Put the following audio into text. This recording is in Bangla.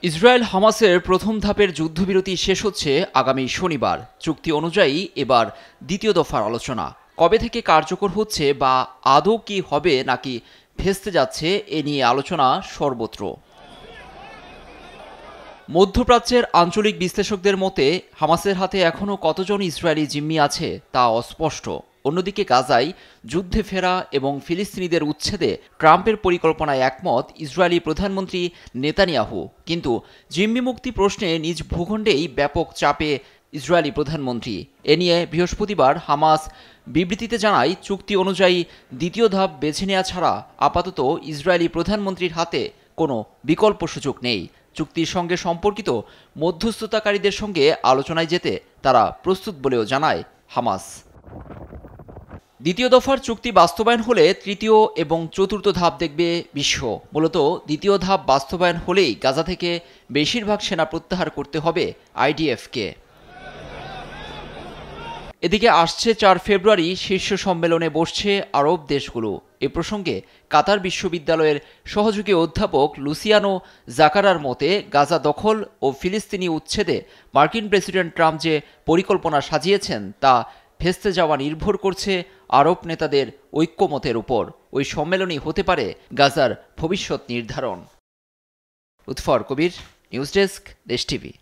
ইসরায়েল হামাসের প্রথম ধাপের যুদ্ধবিরতি শেষ হচ্ছে আগামী শনিবার। চুক্তি অনুযায়ী এবার দ্বিতীয় দফার আলোচনা কবে থেকে কার্যকর হচ্ছে বা আদৌ কি হবে নাকি ভেস্তে যাচ্ছে এ নিয়ে আলোচনা সর্বত্র। মধ্যপ্রাচ্যের আঞ্চলিক বিশ্লেষকদের মতে হামাসের হাতে এখনও কতজন ইসরায়েলি জিম্মি আছে তা অস্পষ্ট। অন্যদিকে গাজায় যুদ্ধে ফেরা এবং ফিলিস্তিনিদের উচ্ছেদে ট্রাম্পের পরিকল্পনায় একমত ইসরায়েলি প্রধানমন্ত্রী নেতানিয়াহু, কিন্তু জিম্মি মুক্তি প্রশ্নে নিজ ভূখণ্ডেই ব্যাপক চাপে ইসরায়েলি প্রধানমন্ত্রী। এ নিয়ে বৃহস্পতিবার হামাস বিবৃতিতে জানায়, চুক্তি অনুযায়ী দ্বিতীয় ধাপ বেছে নেওয়া ছাড়া আপাতত ইসরায়েলি প্রধানমন্ত্রীর হাতে কোনো বিকল্প সুযোগ নেই। চুক্তির সঙ্গে সম্পর্কিত মধ্যস্থতাকারীদের সঙ্গে আলোচনায় যেতে তারা প্রস্তুত বলেও জানায় হামাস। দ্বিতীয় দফার চুক্তি বাস্তবায়ন হলে তৃতীয় এবং চতুর্থ ধাপ দেখবে বিশ্ব। মূলত দ্বিতীয় ধাপ বাস্তবায়ন হলেই গাজা থেকে বেশিরভাগ সেনা প্রত্যাহার করতে হবে আইডিএফকে। এদিকে আসছে 4 ফেব্রুয়ারি শীর্ষ সম্মেলনে বসছে আরব দেশগুলো। এ প্রসঙ্গে কাতার বিশ্ববিদ্যালয়ের সহযোগী অধ্যাপক লুসিয়ানো জাকারার মতে, গাজা দখল ও ফিলিস্তিনি উচ্ছেদে মার্কিন প্রেসিডেন্ট ট্রাম্প যে পরিকল্পনা সাজিয়েছেন তা ভেস্তে যাওয়া নির্ভর করছে আরব নেতাদের ঐক্যমতের উপর। ওই সম্মেলনই হতে পারে গাজার ভবিষ্যৎ নির্ধারণ। উৎফর কবির, নিউজ ডেস্ক, দেশ টিভি।